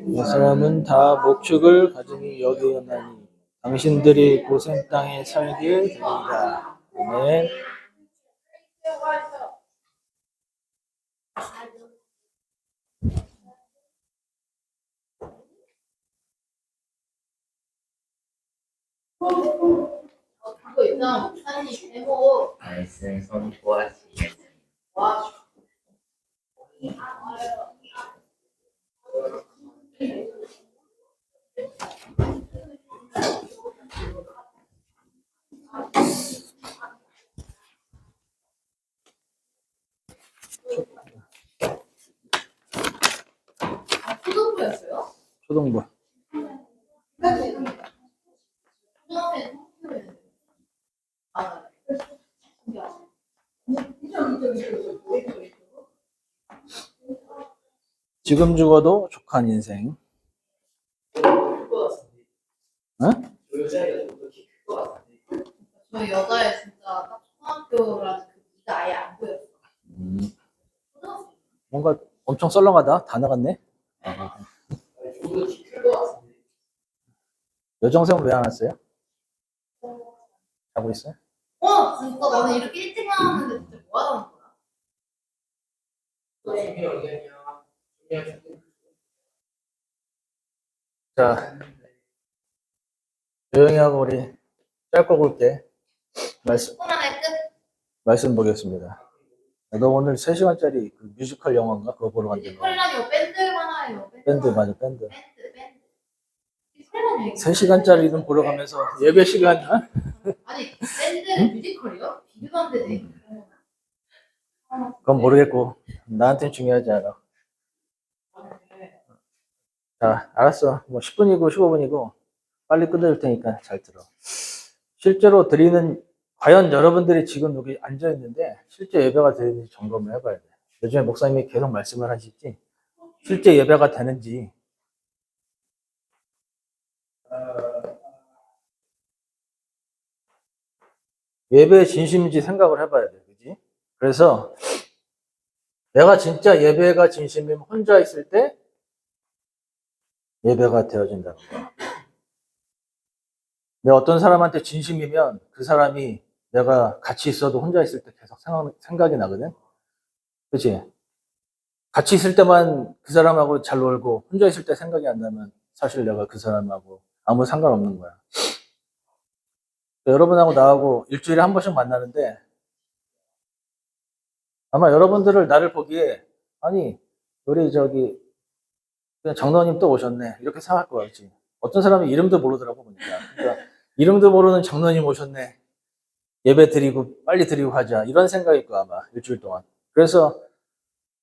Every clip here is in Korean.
이 사람은 다 목축을 가증히 여기었나니 당신들이 고센 땅에 살게 되리이다. 아멘. 그거 있잖아, 목사님 제목. 말씀 선포하시겠습니다. 와, 초등부였어요? 초등부. 초등학생 아, 지금 죽어도 족한 인생. 어? 저 여자애 진짜 딱 초등학교라는 그 미가 아예 안 보였어. 초등학생. 뭔가 엄청 썰렁하다. 다 나갔네. 여정생 왜 안 왔어요? 자고 있어요? 진짜 나는 이렇게 일찍 나왔는데 진짜 뭐 하는 거야? 자, 조용히 하고 우리 짧고 굵게 코난의 끝? 말씀 보겠습니다. 너 오늘 3시간짜리 그 뮤지컬 영화인가? 그거 보러 간다며. 뮤지컬이라뇨, 밴드 하나예요. 밴드 맞아, 밴드. 밴드. 뮤지컬이라뇨. 3시간짜리는 보러 가면서 예배 시간, 어? 아니, 밴드 뮤지컬이요? 비교도 안 되지. 그건 모르겠고 나한테는 중요하지 않아. 자, 알았어. 뭐 10분이고 15분이고 빨리 끝내줄 테니까 잘 들어. 실제로 드리는, 과연 여러분들이 지금 여기 앉아 있는데 실제 예배가 되는지 점검을 해봐야 돼. 요즘에 목사님이 계속 말씀을 하시지 실제 예배가 되는지. 예배의 진심인지 생각을 해봐야 돼. 그지? 그래서 내가 진짜 예배가 진심이면 혼자 있을 때 예배가 되어진다는 거야. 내가 어떤 사람한테 진심이면 그 사람이 내가 같이 있어도 혼자 있을 때 계속 생각이 나거든. 그치? 같이 있을 때만 그 사람하고 잘 놀고 혼자 있을 때 생각이 안 나면 사실 내가 그 사람하고 아무 상관없는 거야. 여러분하고 나하고 일주일에 한 번씩 만나는데 아마 여러분들을 나를 보기에 아니 우리 저기 그냥 장로님 또 오셨네 이렇게 생각할 것 같지. 어떤 사람이 이름도 모르더라고 보니까. 그러니까 이름도 모르는 장로님 오셨네. 예배 드리고 빨리 드리고 하자 이런 생각일 거야 아마 일주일 동안. 그래서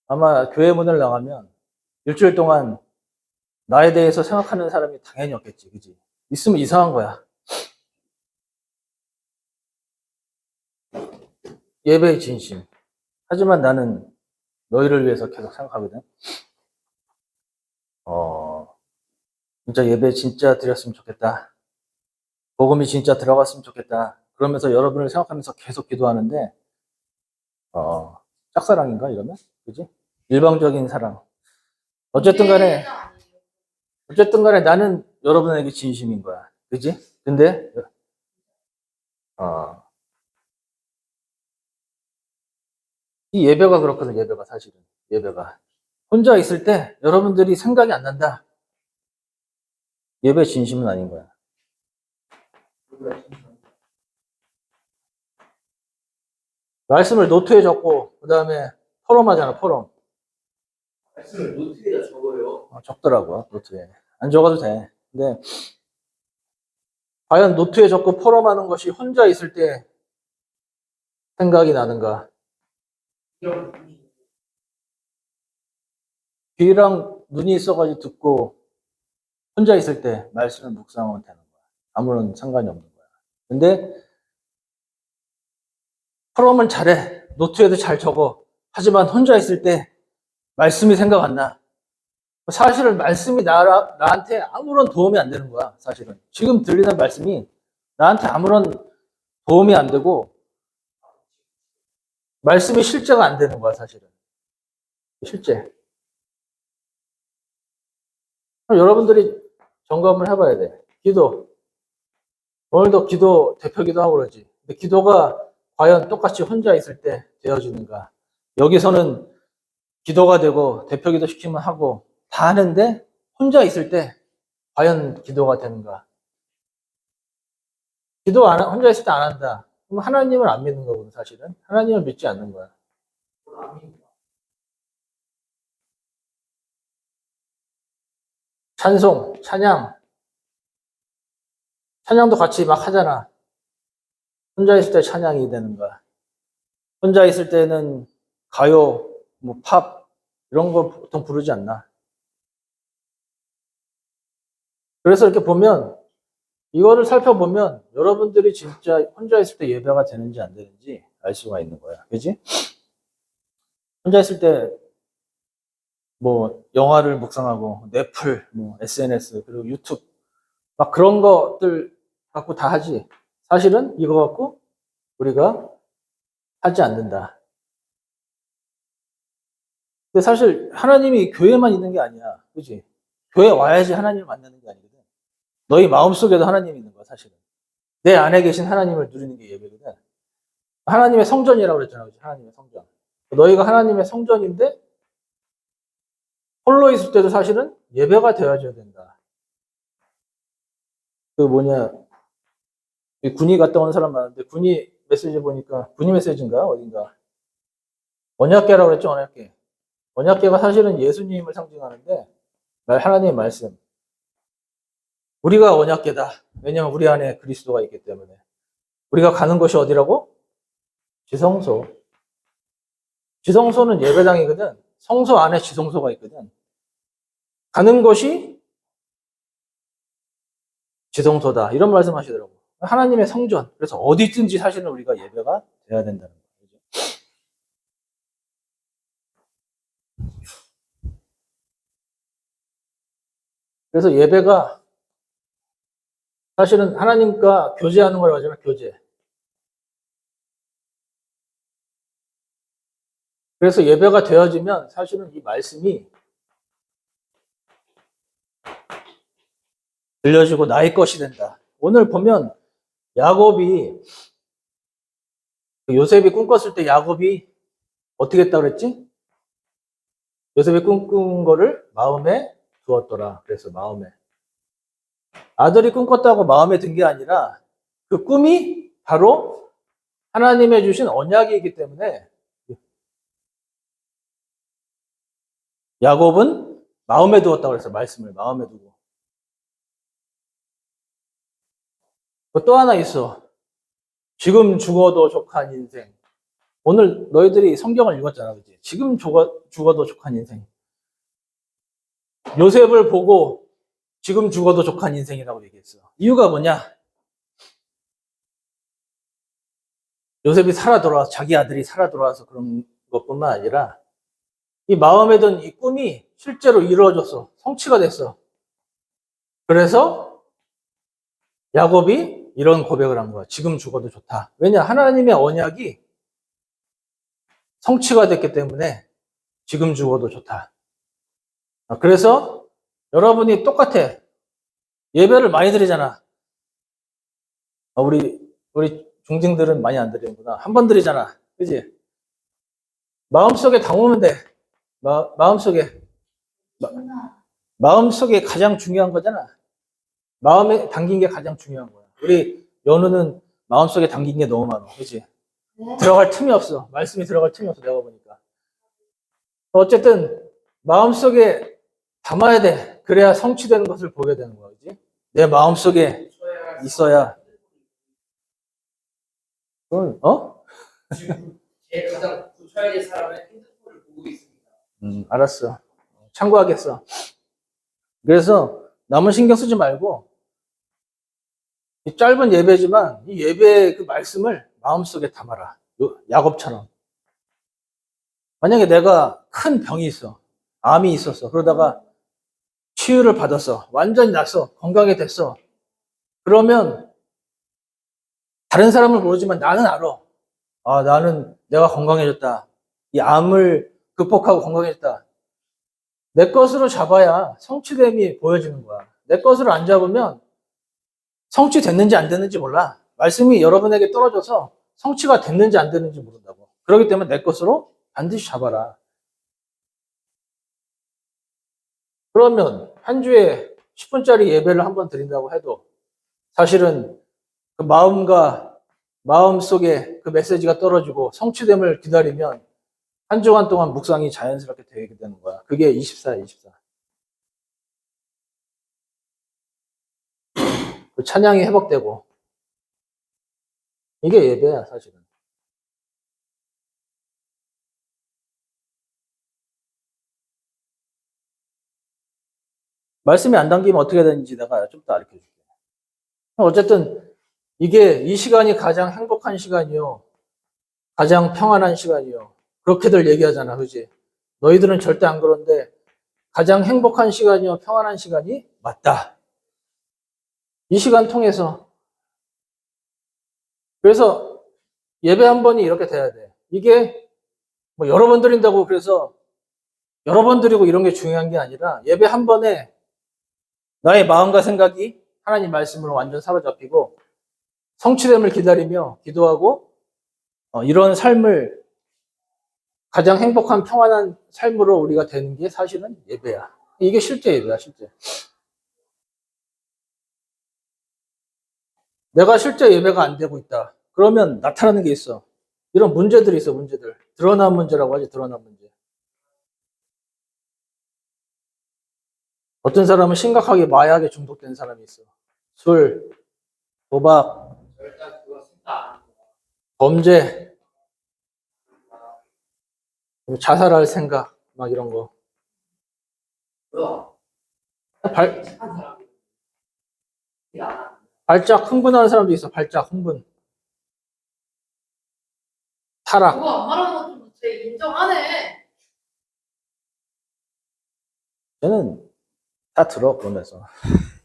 아마 교회 문을 나가면 일주일 동안 나에 대해서 생각하는 사람이 당연히 없겠지, 그지? 있으면 이상한 거야. 예배의 진심. 하지만 나는 너희를 위해서 계속 생각하거든. 진짜 예배 진짜 드렸으면 좋겠다. 복음이 진짜 들어갔으면 좋겠다. 그러면서 여러분을 생각하면서 계속 기도하는데, 짝사랑인가 이러면? 그지? 일방적인 사랑. 어쨌든 간에 나는 여러분에게 진심인 거야. 그지? 근데, 이 예배가 그렇거든, 예배가 사실은. 예배가. 혼자 있을 때 여러분들이 생각이 안 난다. 예배 진심은 아닌 거야. 말씀을 노트에 적고, 그 다음에 포럼하잖아, 포럼. 말씀을 노트에다 적어요. 적더라고, 노트에. 안 적어도 돼. 근데, 과연 노트에 적고 포럼하는 것이 혼자 있을 때 생각이 나는가? 귀랑 눈이 있어가지고 듣고, 혼자 있을 때 말씀을 묵상하면 되는 거야. 아무런 상관이 없는 거야. 근데, 포럼은 잘해. 노트에도 잘 적어. 하지만 혼자 있을 때 말씀이 생각 안 나. 사실은 말씀이 나한테 아무런 도움이 안 되는 거야, 사실은. 지금 들리는 말씀이 나한테 아무런 도움이 안 되고, 말씀이 실제가 안 되는 거야, 사실은. 실제. 그럼 여러분들이 점검을 해봐야 돼. 기도. 오늘도 기도, 대표 기도하고 그러지. 근데 기도가 과연 똑같이 혼자 있을 때 되어지는가? 여기서는 기도가 되고, 대표 기도 시키면 하고, 다 하는데, 혼자 있을 때, 과연 기도가 되는가? 혼자 있을 때 안 한다. 그럼 하나님을 안 믿는 거거든, 사실은. 하나님을 믿지 않는 거야. 찬송, 찬양도 같이 막 하잖아. 혼자 있을 때 찬양이 되는 거야. 혼자 있을 때는 가요, 뭐 팝, 이런 거 보통 부르지 않나. 그래서 이렇게 보면, 이거를 살펴보면 여러분들이 진짜 혼자 있을 때 예배가 되는지 안 되는지 알 수가 있는 거야. 그지? 혼자 있을 때 뭐 영화를 묵상하고 넷플, 뭐 SNS, 그리고 유튜브 막 그런 것들 갖고 다 하지. 사실은 이거 갖고 우리가 하지 않는다. 근데 사실 하나님이 교회만 있는 게 아니야. 그지? 교회 와야지 하나님을 만나는 게 아니거든. 너희 마음속에도 하나님이 있는 거야, 사실은. 내 안에 계신 하나님을 누리는 게 예배거든. 하나님의 성전이라고 그랬잖아. 그치? 하나님의 성전. 너희가 하나님의 성전인데 홀로 있을 때도 사실은 예배가 되어져야 된다. 그 뭐냐, 군이 갔다 온 사람 많은데 군이 메시지 보니까 군이 메시지인가 어딘가 언약궤라고 그랬죠. 언약궤. 언약궤가 사실은 예수님을 상징하는데 하나님의 말씀. 우리가 언약궤다. 왜냐하면 우리 안에 그리스도가 있기 때문에. 우리가 가는 곳이 어디라고? 지성소. 지성소는 예배당이거든. 성소 안에 지성소가 있거든. 가는 곳이 지성소다. 이런 말씀 하시더라고. 하나님의 성전. 그래서 어디든지 사실은 우리가 예배가 돼야 된다는 거죠. 그래서 예배가 사실은 하나님과 교제하는 거라고 하잖아요. 교제. 그래서 예배가 되어지면 사실은 이 말씀이 들려지고 나의 것이 된다. 오늘 보면 야곱이 요셉이 꿈꿨을 때 야곱이 어떻게 했다고 그랬지? 요셉이 꿈꾼 거를 마음에 두었더라. 그래서 마음에. 아들이 꿈꿨다고 마음에 든 게 아니라 그 꿈이 바로 하나님의 주신 언약이기 때문에 야곱은 마음에 두었다고 그래서 말씀을 마음에 두고. 또 하나 있어. 지금 죽어도 족한 인생. 오늘 너희들이 성경을 읽었잖아, 그치? 지금 죽어도 족한 인생. 요셉을 보고 지금 죽어도 족한 인생이라고 얘기했어. 이유가 뭐냐? 요셉이 살아 돌아와서, 자기 아들이 살아 돌아와서 그런 것뿐만 아니라 이 마음에 든 이 꿈이 실제로 이루어졌어. 성취가 됐어. 그래서 야곱이 이런 고백을 한 거야. 지금 죽어도 좋다. 왜냐? 하나님의 언약이 성취가 됐기 때문에 지금 죽어도 좋다. 그래서 여러분이 똑같아. 예배를 많이 드리잖아. 우리 중딩들은 많이 안 드리는구나. 한 번 드리잖아. 그지? 마음속에 담으면 돼. 마음속에 가장 중요한 거잖아. 마음에 담긴 게 가장 중요한 거야. 우리 연우는 마음속에 담긴 게 너무 많아. 그지? 네. 들어갈 틈이 없어. 말씀이 들어갈 틈이 없어. 내가 보니까. 어쨌든 마음속에 담아야 돼. 그래야 성취되는 것을 보게 되는 거야. 그지? 내 마음속에 있어야. 지금 제 가장 고쳐야 될 사람은 핸드폰을 보고 있습니다. 알았어. 참고하겠어. 그래서 남은 신경 쓰지 말고 이 짧은 예배지만 이 예배의 그 말씀을 마음속에 담아라. 야곱처럼. 만약에 내가 큰 병이 있어. 암이 있었어. 그러다가 치유를 받았어. 완전히 났어. 건강이 됐어. 그러면 다른 사람은 모르지만 나는 알아. 아, 나는 내가 건강해졌다. 이 암을 극복하고 건강해졌다. 내 것으로 잡아야 성취됨이 보여지는 거야. 내 것으로 안 잡으면 성취됐는지 안 됐는지 몰라. 말씀이 여러분에게 떨어져서 성취가 됐는지 안 됐는지 모른다고. 그렇기 때문에 내 것으로 반드시 잡아라. 그러면 한 주에 10분짜리 예배를 한 번 드린다고 해도 사실은 그 마음 속에 그 메시지가 떨어지고 성취됨을 기다리면 한 주간 동안 묵상이 자연스럽게 되게 되는 거야. 그게 24야, 24. 그 찬양이 회복되고. 이게 예배야, 사실은. 말씀이 안 담기면 어떻게 되는지 내가 좀 더 알려줄게. 어쨌든 이게 이 시간이 가장 행복한 시간이요. 가장 평안한 시간이요. 그렇게들 얘기하잖아, 그지? 너희들은 절대 안 그런데 가장 행복한 시간이요. 평안한 시간이 맞다. 이 시간 통해서. 그래서 예배 한 번이 이렇게 돼야 돼. 이게 뭐 여러 번 드린다고 그래서 여러 번 드리고 이런 게 중요한 게 아니라 예배 한 번에 나의 마음과 생각이 하나님 말씀으로 완전 사로잡히고 성취됨을 기다리며 기도하고 이런 삶을 가장 행복한 평안한 삶으로 우리가 되는 게 사실은 예배야. 이게 실제 예배야, 실제. 내가 실제 예배가 안 되고 있다. 그러면 나타나는 게 있어. 이런 문제들이 있어, 문제들. 드러난 문제라고 하지, 드러난 문제. 어떤 사람은 심각하게 마약에 중독된 사람이 있어. 술, 도박, 일단 그거 생각 범죄, 자살할 생각, 막 이런 거. 뭐야? 착한 사람. 야, 발작 흥분하는 사람도 있어, 발작 흥분. 타락. 그거 안 말하는 것도 제 인정하네. 쟤는 다 들어, 그러면서.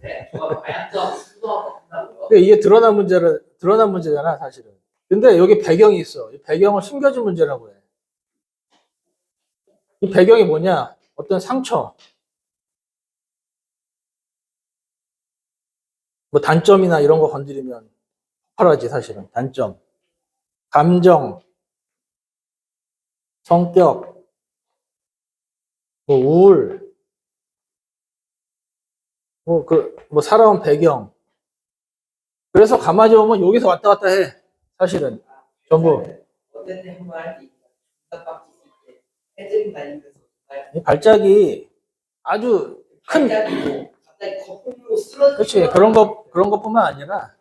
네, 저거 마약점 수도하고 한다고요. 이게 드러난 문제잖아, 사실은. 근데 여기 배경이 있어. 이 배경을 숨겨진 문제라고 해. 이 배경이 뭐냐? 어떤 상처. 뭐 단점이나 이런 거 건드리면 폭발하지, 사실은. 단점. 감정, 성격, 뭐 우울, 뭐 살아온 배경. 그래서 가만히 보면 여기서 왔다 갔다 해. 사실은. 전부. 어떤 때 한번 할때 답답할 때 애들이 다니면서 이 발작이 아주 큰, 갑자기 거품으로 쓰러지고 그렇지. 그런 것뿐만 아니라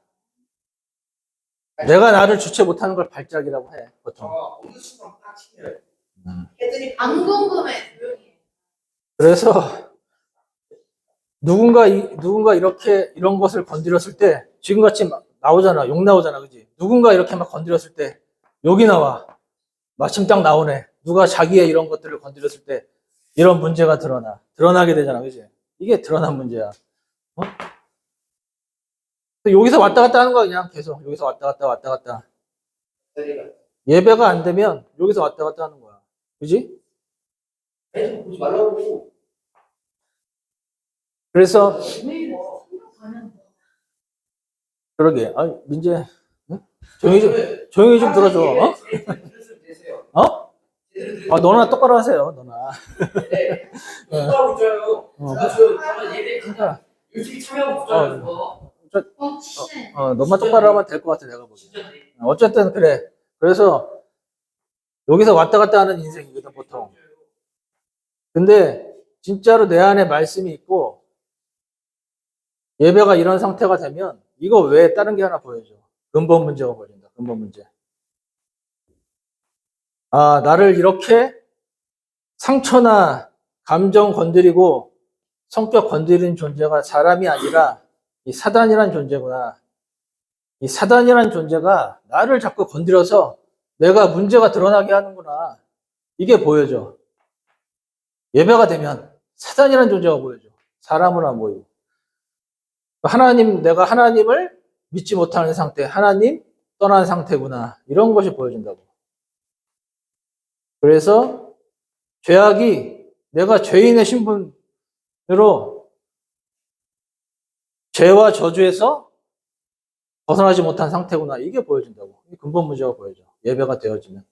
내가 나를 주체 못하는 걸 발작이라고 해, 보통. 어느 순간 딱 치면 애들이 안 궁금해, 조용히 해. 그래서 누군가 이렇게 이런 것을 건드렸을 때 지금같이 막 나오잖아. 욕 나오잖아. 그지? 누군가 이렇게 막 건드렸을 때 욕이 나와. 마침 딱 나오네. 누가 자기의 이런 것들을 건드렸을 때 이런 문제가 드러나게 되잖아. 그지? 이게 드러난 문제야. 어? 여기서 왔다 갔다 하는 거야, 그냥 계속. 여기서 왔다 갔다. 예배가 안 되면 여기서 왔다 갔다 하는 거야. 그지? 애들 보지 말라고. 그래서 가면 그러게. 아, 민재, 응? 조용히 좀 들어줘. 어? 어? 아, 너나 똑바로 하세요. 너나. 네. 똑바로 있잖아요. 저 예배 그러니까 일찍 참여하고 있잖아요. 친해. 너만 똑바로 하면 될 것 같아, 내가 보기엔. 진짜 돼. 어쨌든 그래. 그래서 여기서 왔다 갔다 하는 인생이거든, 보통. 근데 진짜로 내 안에 말씀이 있고 예배가 이런 상태가 되면 이거 외에 다른 게 하나 보여줘. 근본 문제가 보여준다. 근본 문제. 아, 나를 이렇게 상처나 감정 건드리고 성격 건드리는 존재가 사람이 아니라 이 사단이란 존재구나. 이 사단이란 존재가 나를 자꾸 건드려서 내가 문제가 드러나게 하는구나. 이게 보여져. 예배가 되면 사단이란 존재가 보여져. 사람은 안 보이고. 내가 하나님을 믿지 못하는 상태, 하나님 떠난 상태구나. 이런 것이 보여진다고. 그래서 죄악이 내가 죄인의 신분으로 죄와 저주에서 벗어나지 못한 상태구나. 이게 보여진다고. 이 근본 문제가 보여져. 예배가 되어지면.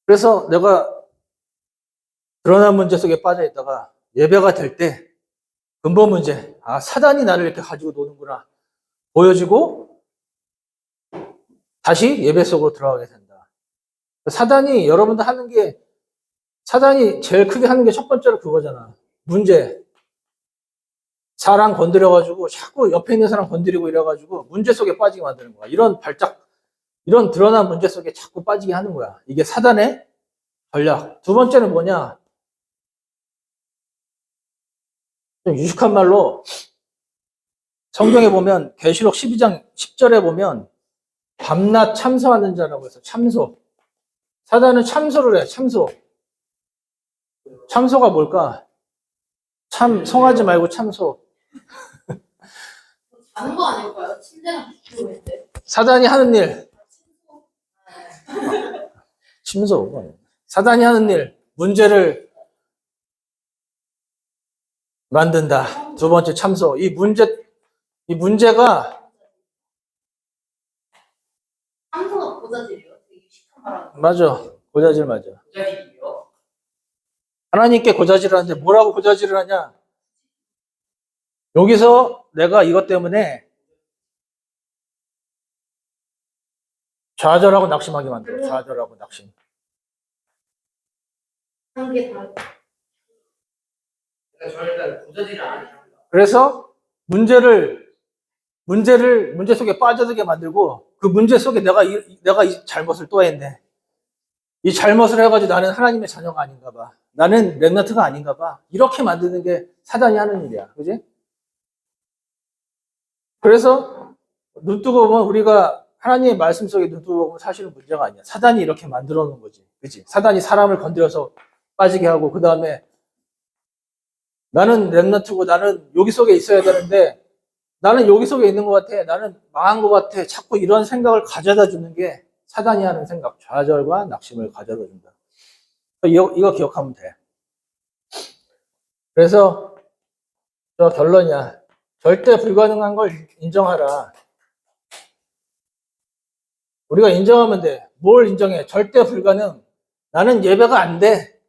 그래서 내가 드러난 문제 속에 빠져 있다가 예배가 될 때 근본 문제, 아, 사단이 나를 이렇게 가지고 노는구나. 보여지고 다시 예배 속으로 들어가게 된다. 사단이 여러분들 하는 게, 사단이 제일 크게 하는 게 첫 번째로 그거잖아. 문제. 사람 건드려가지고 자꾸 옆에 있는 사람 건드리고 이래가지고 문제 속에 빠지게 만드는 거야. 이런 발작, 이런 드러난 문제 속에 자꾸 빠지게 하는 거야. 이게 사단의 전략. 두 번째는 뭐냐? 좀 유식한 말로 성경에 보면 계시록 12장 10절에 보면 밤낮 참소하는 자라고 해서 참소. 사단은 참소를 해. 참소. 참소가 뭘까? 성하지 말고 참소. 자는 거 아닐까요? 침대가 비추고 있는데. 사단이 하는 일. 침소. 사단이 하는 일. 문제를 만든다. 두 번째 참소. 이 문제가 참소가 고자질이에요. 되게 유식한 말하는. 맞아. 고자질 맞아. 부자리요. 하나님께 고자질을 하는데 뭐라고 고자질을 하냐? 여기서 내가 이것 때문에 좌절하고 낙심하게 만들어. 좌절하고 낙심. 한게 다. 그러니까 저희가 부자리를 안 합니다. 그래서 문제 속에 빠져들게 만들고 그 문제 속에 내가 이 잘못을 또 했네. 이 잘못을 해가지고 나는 하나님의 자녀가 아닌가 봐. 나는 렘넌트가 아닌가 봐. 이렇게 만드는 게 사단이 하는 일이야. 그지? 그래서 눈 뜨고 보면 우리가 하나님의 말씀 속에 눈 뜨고 보면 사실은 문제가 아니야. 사단이 이렇게 만들어 놓은 거지. 그치? 사단이 사람을 건드려서 빠지게 하고 그 다음에 나는 렘넌트고 나는 여기 속에 있어야 되는데 나는 여기 속에 있는 것 같아. 나는 망한 것 같아. 자꾸 이런 생각을 가져다 주는 게 사단이 하는 생각, 좌절과 낙심을 가져다 준다. 이거 기억하면 돼. 그래서 저 결론이야. 절대 불가능한 걸 인정하라. 우리가 인정하면 돼. 뭘 인정해? 절대 불가능. 나는 예배가 안 돼.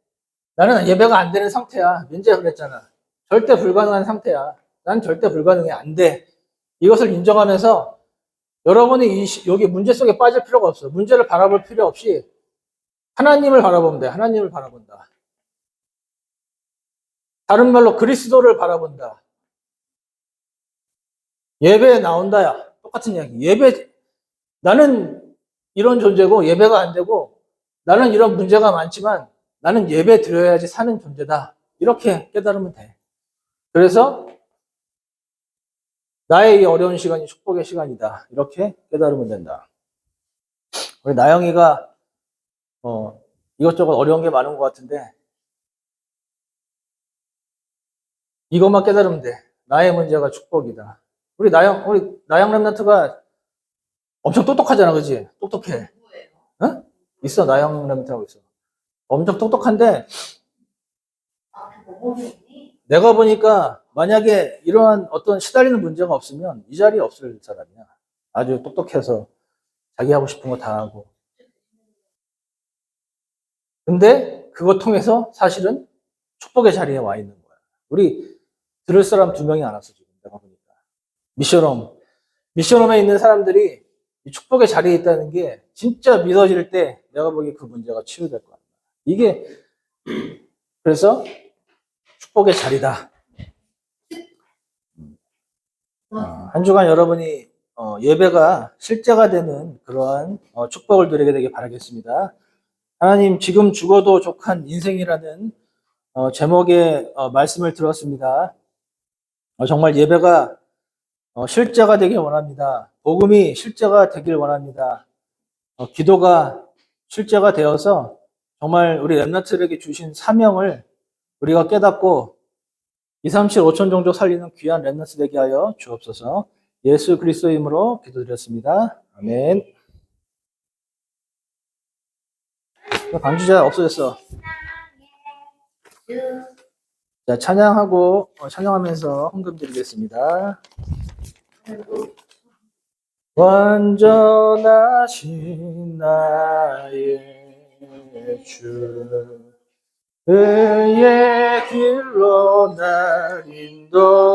나는 예배가 안 되는 상태야. 민재가 그랬잖아. 절대 불가능한 상태야. 난 절대 불가능해. 안 돼. 이것을 인정하면서 여러분이 여기 문제 속에 빠질 필요가 없어. 문제를 바라볼 필요 없이 하나님을 바라보면 돼. 하나님을 바라본다. 다른 말로 그리스도를 바라본다. 예배에 나온다야. 똑같은 이야기. 나는 이런 존재고 예배가 안 되고 나는 이런 문제가 많지만 나는 예배 드려야지 사는 존재다. 이렇게 깨달으면 돼. 그래서 나의 이 어려운 시간이 축복의 시간이다. 이렇게 깨달으면 된다. 우리 나영이가 이것저것 어려운 게 많은 것 같은데 이것만 깨달으면 돼. 나의 문제가 축복이다. 우리 나영 랩런트가 엄청 똑똑하잖아, 그지? 똑똑해. 누구예요? 어? 있어, 나영 랩런트라고 있어. 엄청 똑똑한데 그 모범이니? 내가 보니까 만약에 이러한 어떤 시달리는 문제가 없으면 이 자리에 없을 사람이야. 아주 똑똑해서 자기 하고 싶은 거 다 하고. 근데 그거 통해서 사실은 축복의 자리에 와 있는 거야. 우리 들을 사람 2명이 안 왔어, 지금 내가 보니까. 미션홈에 있는 사람들이 이 축복의 자리에 있다는 게 진짜 믿어질 때 내가 보기에 그 문제가 치유될 거야. 이게 그래서 축복의 자리다. 한 주간 여러분이 예배가 실제가 되는 그러한 축복을 누리게 되길 바라겠습니다. 하나님, 지금 죽어도 족한 인생이라는 제목의 말씀을 들었습니다. 정말 예배가 실제가 되길 원합니다. 복음이 실제가 되길 원합니다. 기도가 실제가 되어서 정말 우리 렘넌트들에게 주신 사명을 우리가 깨닫고 237 5천 종족 살리는 귀한 렘넌트 되게 하여 주옵소서. 예수 그리스도의 이름으로 기도드렸습니다. 아멘. 반주자 없어졌어. 주 자, 찬양하고, 찬양하면서 헌금 드리겠습니다. 완전하신 나의 주, 의의 길로 날 인도하소서.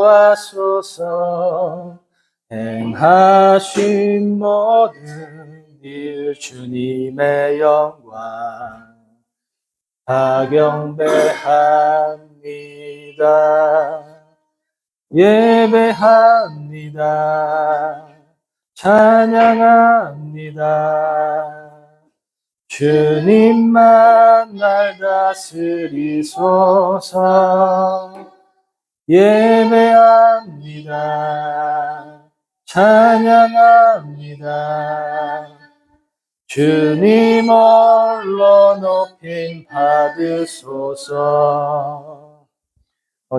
행하신 모든 일 주님의 영광 하경배합니다. 예배합니다. 찬양합니다. 주님만 날 다스리소서. 예배합니다. 찬양합니다. 주님 홀로 높임 받으소서.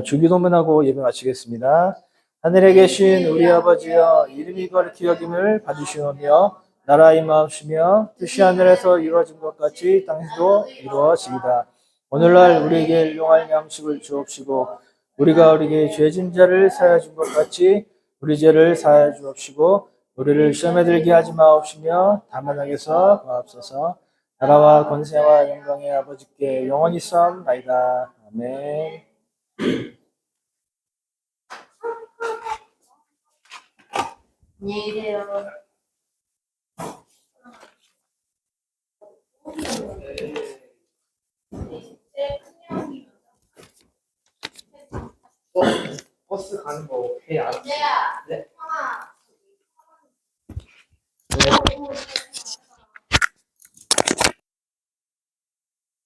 주기도문하고 예배 마치겠습니다. 하늘에 계신 우리 아버지여, 이름이 거룩히 여김을 받으시오며 나라 임하옵시며 뜻이 하늘에서 이루어진 것 같이 땅에서도 이루어지이다. 오늘날 우리에게 일용할 양식을 주옵시고 우리가 우리에게 죄진 자를 사하여 준 것 같이 우리 죄를 사하여 주옵시고 우리를 시험에 들게 하지 마옵시며 다만 악에서 구하옵소서. 나라와 권세와 영광의 아버지께 영원히 싸움나이다. 아멘. 안녕히 계세요. 버스 가는 거 회 안. 이제야 네. 하나. 네.